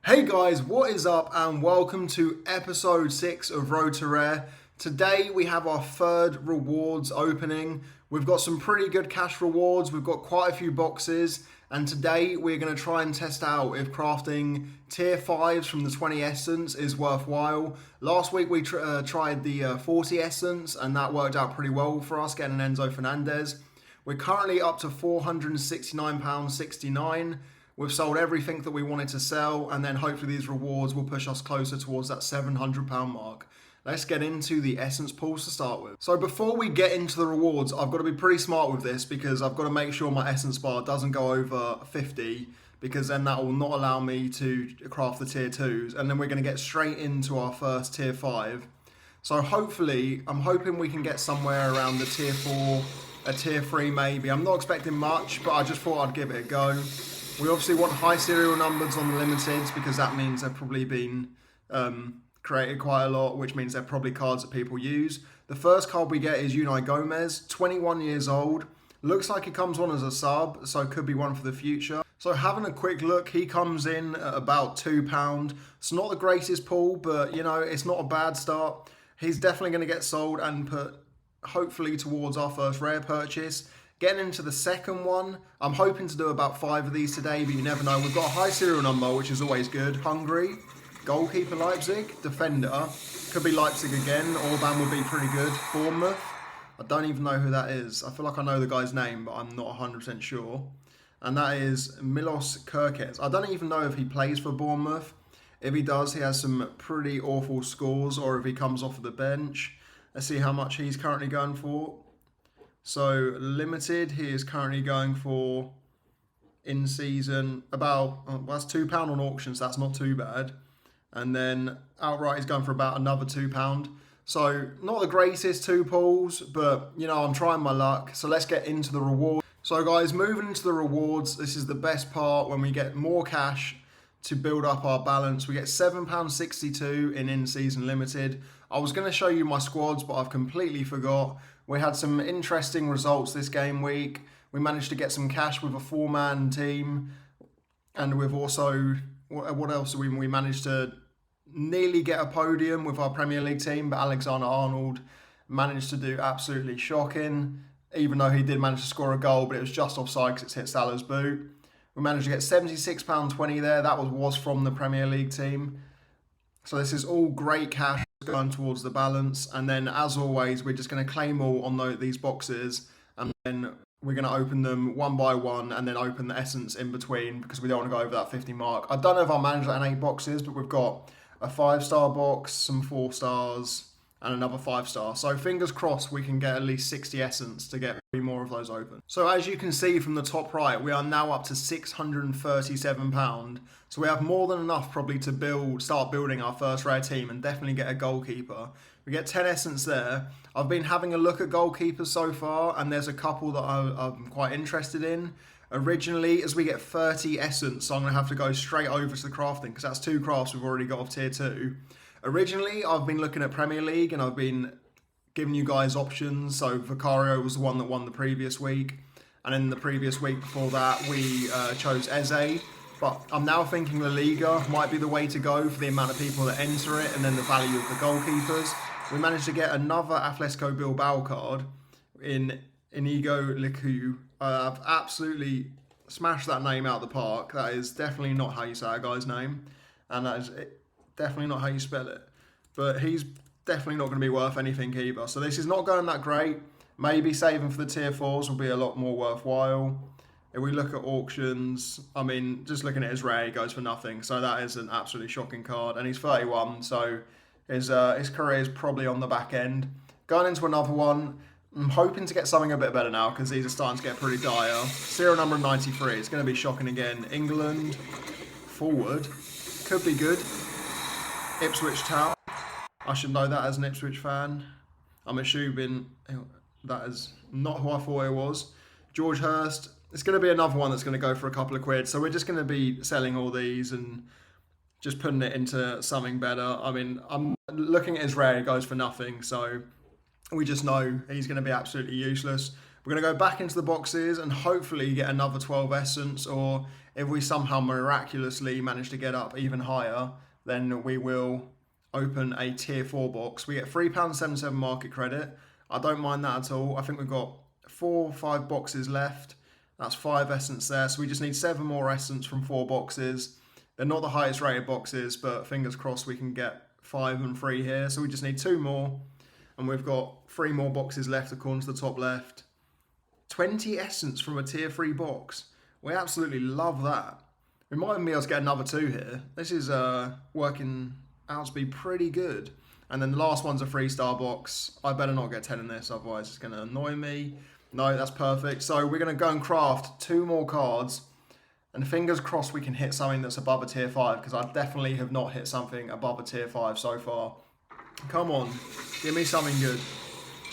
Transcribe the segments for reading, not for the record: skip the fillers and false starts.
Hey guys, what is up and welcome to episode 6 of RTR. Today we have our third rewards opening. We've got some pretty good cash rewards, we've got quite a few boxes, and today we're going to try and test out if crafting tier 5s from the 20 essence is worthwhile. Last week we tried the 40 essence and that worked out pretty well for us, getting an Enzo Fernandez. We're currently up to £469.69. We've sold everything that we wanted to sell, and then hopefully these rewards will push us closer towards that £700 mark. Let's get into the essence pools to start with. So before we get into the rewards, I've got to be pretty smart with this because I've got to make sure my essence bar doesn't go over 50, because then that will not allow me to craft the tier 2s, and then we're going to get straight into our first tier 5. So hopefully, I'm hoping we can get somewhere around the tier 4, a tier 3 maybe. I'm not expecting much, but I just thought I'd give it a go. We obviously want high serial numbers on the limiteds because that means they've probably been created quite a lot, which means they're probably cards that people use. The first card we get is Unai Gomez, 21 years old. Looks like he comes on as a sub, so could be one for the future. So having a quick look, he comes in at about £2. It's not the greatest pull, but you know, it's not a bad start. He's definitely going to get sold and put hopefully towards our first rare purchase. Getting into the second one, I'm hoping to do about 5 of these today, but you never know. We've got a high serial number, which is always good. Hungary, goalkeeper Leipzig, defender, could be Leipzig again. Orban would be pretty good. Bournemouth, I don't even know who that is. I feel like I know the guy's name, but I'm not 100% sure. And that is Milos Kerkez. I don't even know if he plays for Bournemouth. If he does, he has some pretty awful scores, or if he comes off of the bench. Let's see how much he's currently going for. So limited, he is currently going for in season about, well, that's £2 on auctions, that's not too bad. And then outright he's going for about another £2. So not the greatest 2 pulls, but you know, I'm trying my luck. So let's get into the reward. So guys, moving into the rewards, this is the best part when we get more cash to build up our balance. We get £7.62 in season limited. I was going to show you my squads, but I've completely forgot. We had some interesting results this game week. We managed to get some cash with a 4-man team. And we've also, what else? We managed to nearly get a podium with our Premier League team, but Alexander-Arnold managed to do absolutely shocking, even though he did manage to score a goal, but it was just offside because it's hit Salah's boot. We managed to get £76.20 there. That was from the Premier League team. So this is all great cash going towards the balance. And then, as always, we're just going to claim all on these boxes. And then we're going to open them one by one and then open the essence in between because we don't want to go over that 50 mark. I don't know if I'll manage that in 8 boxes, but we've got a 5-star box, some 4 stars, and another 5-star. So fingers crossed we can get at least 60 essence to get 3 more of those open. So as you can see from the top right, we are now up to £637. So we have more than enough probably to start building our first rare team and definitely get a goalkeeper. We get 10 essence there. I've been having a look at goalkeepers so far, and there's a couple that I'm quite interested in. Originally, as we get 30 essence, so I'm going to have to go straight over to the crafting because that's 2 crafts we've already got of tier 2. Originally, I've been looking at Premier League and I've been giving you guys options. So Vicario was the one that won the previous week. And then the previous week before that, we chose Eze. But I'm now thinking La Liga might be the way to go for the amount of people that enter it and then the value of the goalkeepers. We managed to get another Atletico Bilbao card in Inigo Licu. I've absolutely smashed that name out of the park. That is definitely not how you say a guy's name. And that is definitely not how you spell it, but he's definitely not going to be worth anything either. So this is not going that great. Maybe saving for the tier 4s will be a lot more worthwhile. If we look at auctions, I mean, just looking at his rare, he goes for nothing. So that is an absolutely shocking card, and he's 31, so his career is probably on the back end. Going into another one, I'm hoping to get something a bit better now because these are starting to get pretty dire. Serial number 93, it's going to be shocking again. England, forward, could be good. Ipswich Town. I should know that as an Ipswich fan. I'm assuming that is not who I thought it was. George Hurst. It's going to be another one that's going to go for a couple of quid. So we're just going to be selling all these and just putting it into something better. I mean, I'm looking at his rare, it goes for nothing. So we just know he's going to be absolutely useless. We're going to go back into the boxes and hopefully get another 12 essence, or if we somehow miraculously manage to get up even higher, then we will open a tier 4 box. We get £3.77 market credit. I don't mind that at all. I think we've got 4 or 5 boxes left. That's 5 essence there. So we just need 7 more essence from 4 boxes. They're not the highest rated boxes, but fingers crossed we can get 5 and 3 here. So we just need 2 more. And we've got 3 more boxes left according to the top left. 20 essence from a tier 3 box. We absolutely love that. We might be able to get another 2 here. This is working out to be pretty good. And then the last one's a 3-star box. I better not get 10 in this, otherwise it's going to annoy me. No, that's perfect. So we're going to go and craft 2 more cards. And fingers crossed we can hit something that's above a tier 5, because I definitely have not hit something above a tier 5 so far. Come on, give me something good.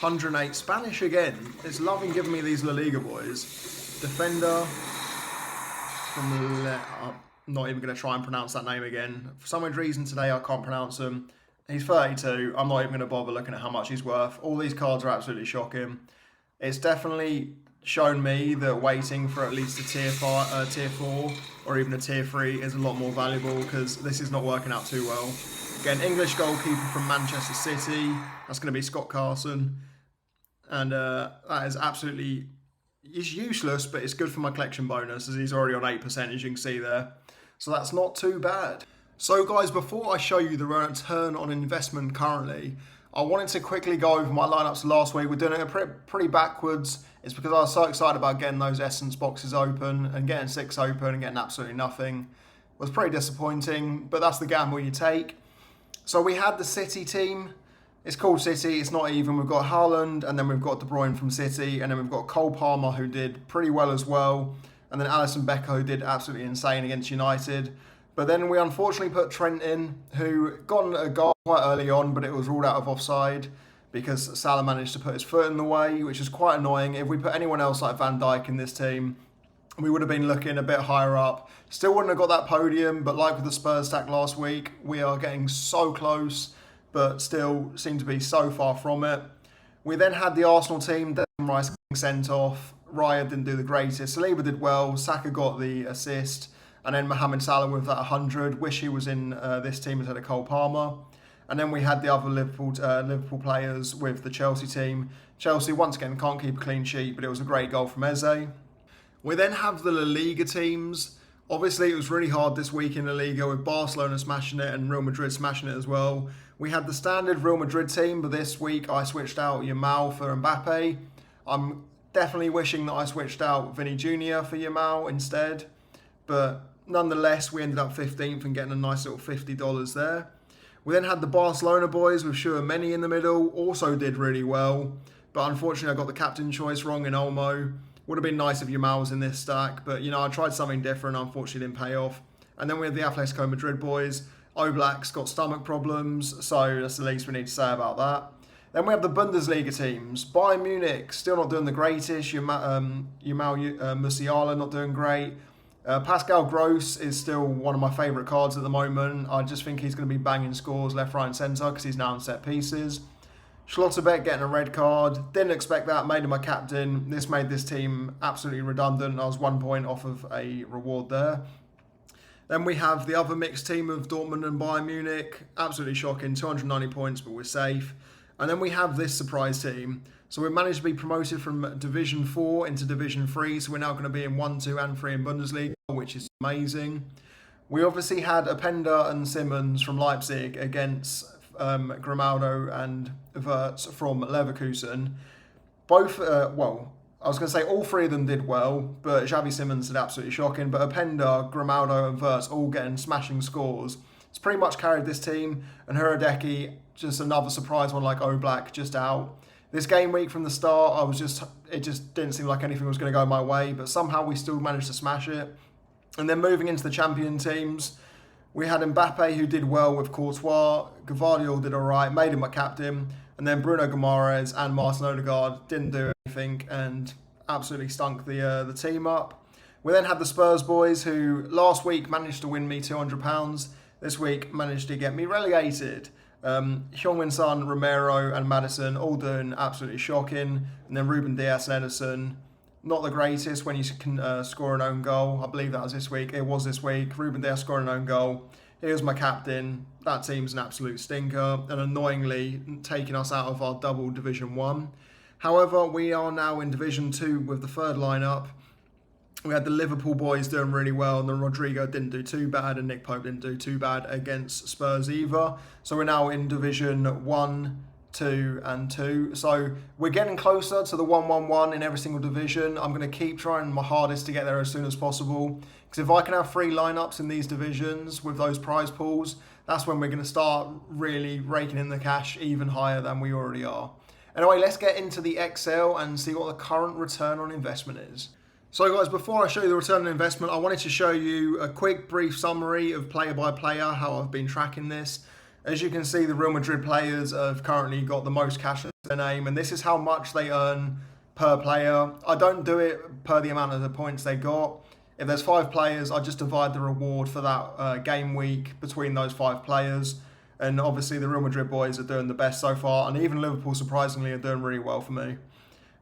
108, Spanish again. It's loving giving me these La Liga boys. Defender from I'm not even going to try and pronounce that name again. For some odd reason today I can't pronounce him. He's 32. I'm not even going to bother looking at how much he's worth. All these cards are absolutely shocking. It's definitely shown me that waiting for at least a tier 4 or even a tier 3 is a lot more valuable, because this is not working out too well. Again, English goalkeeper from Manchester City. That's going to be Scott Carson. And that is absolutely... He's useless, but it's good for my collection bonus, as he's already on 8%, as you can see there. So that's not too bad. So guys, before I show you the return on investment currently, I wanted to quickly go over my lineups last week. We're doing it pretty backwards. It's because I was so excited about getting those essence boxes open and getting 6 open and getting absolutely nothing. It was pretty disappointing, but that's the gamble you take. So we had the City team. It's called City, it's not even. We've got Haaland, and then we've got De Bruyne from City, and then we've got Cole Palmer, who did pretty well as well, and then Alisson Becker, who did absolutely insane against United. But then we unfortunately put Trent in, who got a goal quite early on, but it was ruled out of offside because Salah managed to put his foot in the way, which is quite annoying. If we put anyone else like Van Dijk in this team, we would have been looking a bit higher up. Still wouldn't have got that podium, but like with the Spurs stack last week, we are getting so close, but still seem to be so far from it. We then had the Arsenal team, Declan Rice getting sent off. Raya didn't do the greatest. Saliba did well. Saka got the assist. And then Mohamed Salah with that 100. Wish he was in this team instead of Cole Palmer. And then we had the other Liverpool players with the Chelsea team. Chelsea, once again, can't keep a clean sheet, but it was a great goal from Eze. We then have the La Liga teams. Obviously, it was really hard this week in La Liga with Barcelona smashing it and Real Madrid smashing it as well. We had the standard Real Madrid team, but this week I switched out Yamal for Mbappe. I'm definitely wishing that I switched out Vinny Jr. for Yamal instead. But nonetheless, we ended up 15th and getting a nice little $50 there. We then had the Barcelona boys with Tchouaméni in the middle. Also did really well. But unfortunately, I got the captain choice wrong in Olmo. Would have been nice if Yamal was in this stack. But, you know, I tried something different. Unfortunately, didn't pay off. And then we had the Atletico Madrid boys. Oblak's got stomach problems, so that's the least we need to say about that. Then we have the Bundesliga teams. Bayern Munich, still not doing the greatest. Yamal Musiala not doing great. Pascal Gross is still one of my favourite cards at the moment. I just think he's going to be banging scores left, right and centre because he's now in set pieces. Schlotterbeck getting a red card. Didn't expect that, made him my captain. This made this team absolutely redundant. I was 1 point off of a reward there. Then we have the other mixed team of Dortmund and Bayern Munich. Absolutely shocking, 290 points, but we're safe. And then we have this surprise team. So we managed to be promoted from Division 4 into Division 3. So we're now going to be in 1, 2 and 3 in Bundesliga, which is amazing. We obviously had Openda and Simmons from Leipzig against Grimaldo and Wirtz from Leverkusen. Both, I was going to say all 3 of them did well, but Xavi Simmons did absolutely shocking. But Openda, Grimaldo and Wirtz all getting smashing scores. It's pretty much carried this team. And Hradecki, just another surprise one like Oblak, just out. This game week from the start, it just didn't seem like anything was going to go my way, but somehow we still managed to smash it. And then moving into the champion teams, we had Mbappe, who did well with Courtois. Gvardiol did all right, made him my captain. And then Bruno Guimaraes and Martin Odegaard didn't do anything and absolutely stunk the team up. We then had the Spurs boys, who last week managed to win me £200. This week managed to get me relegated. Heung-min Son, Romero and Madison all doing absolutely shocking. And then Ruben Dias and Ederson, not the greatest when you can score an own goal. I believe that was this week. It was this week. Ruben Dias scoring an own goal. Here's my captain. That team's an absolute stinker and annoyingly taking us out of our double Division 1. However, we are now in Division 2 with the third lineup. We had the Liverpool boys doing really well, and then Rodrigo didn't do too bad, and Nick Pope didn't do too bad against Spurs either. So we're now in Division 1, 2 and 2. So we're getting closer to the 1-1-1 in every single division. I'm going to keep trying my hardest to get there as soon as possible. Because if I can have 3 lineups in these divisions with those prize pools, that's when we're going to start really raking in the cash even higher than we already are. Anyway, let's get into the Excel and see what the current return on investment is. So guys, before I show you the return on investment, I wanted to show you a quick brief summary of player by player, how I've been tracking this. As you can see, the Real Madrid players have currently got the most cash in their name, and this is how much they earn per player. I don't do it per the amount of the points they got. If there's 5 players, I just divide the reward for that game week between those 5 players. And obviously the Real Madrid boys are doing the best so far, and even Liverpool surprisingly are doing really well for me.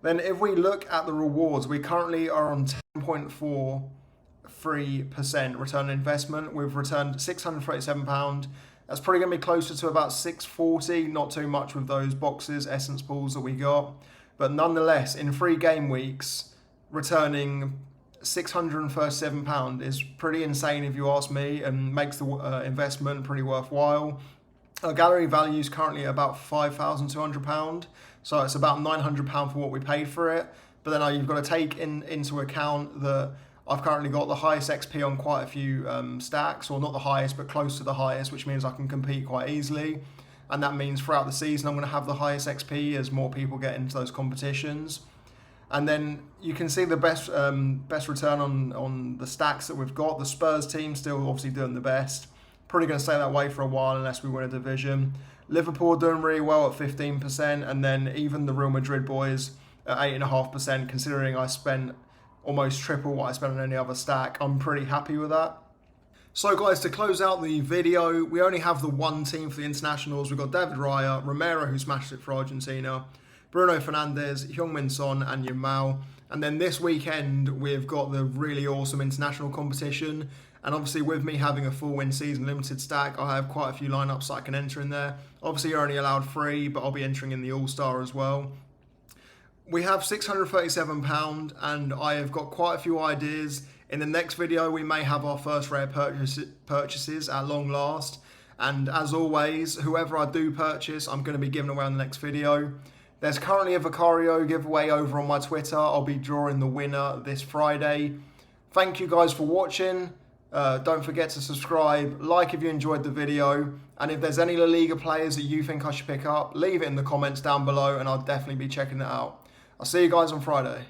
Then if we look at the rewards, we currently are on 10.43% return on investment. We've returned £637. That's probably going to be closer to about 640, not too much with those boxes, essence pools that we got. But nonetheless, in 3 game weeks, returning £637 is pretty insane if you ask me, and makes the investment pretty worthwhile. Our gallery value is currently about £5,200, so it's about £900 for what we paid for it. But then you've got to take into account that I've currently got the highest XP on quite a few stacks, or not the highest, but close to the highest, which means I can compete quite easily. And that means throughout the season I'm going to have the highest XP as more people get into those competitions. And then you can see the best return on the stacks that we've got. The Spurs team still obviously doing the best. Probably going to stay that way for a while unless we win a division. Liverpool doing really well at 15%, and then even the Real Madrid boys at 8.5%, considering I spent almost triple what I spent on any other stack. I'm pretty happy with that. So guys, to close out the video, we only have the one team for the internationals. We've got David Raya, Romero, who smashed it for Argentina, Bruno Fernandes, Heung-min Son and Yamal. And then this weekend, we've got the really awesome international competition. And obviously with me having a full win season limited stack, I have quite a few lineups that I can enter in there. Obviously you're only allowed 3, but I'll be entering in the All-Star as well. We have £637 and I have got quite a few ideas. In the next video, we may have our first rare purchases at long last. And as always, whoever I do purchase, I'm going to be giving away on the next video. There's currently a Vicario giveaway over on my Twitter. I'll be drawing the winner this Friday. Thank you guys for watching. Don't forget to subscribe, like if you enjoyed the video, and if there's any La Liga players that you think I should pick up, leave it in the comments down below and I'll definitely be checking it out. I'll see you guys on Friday.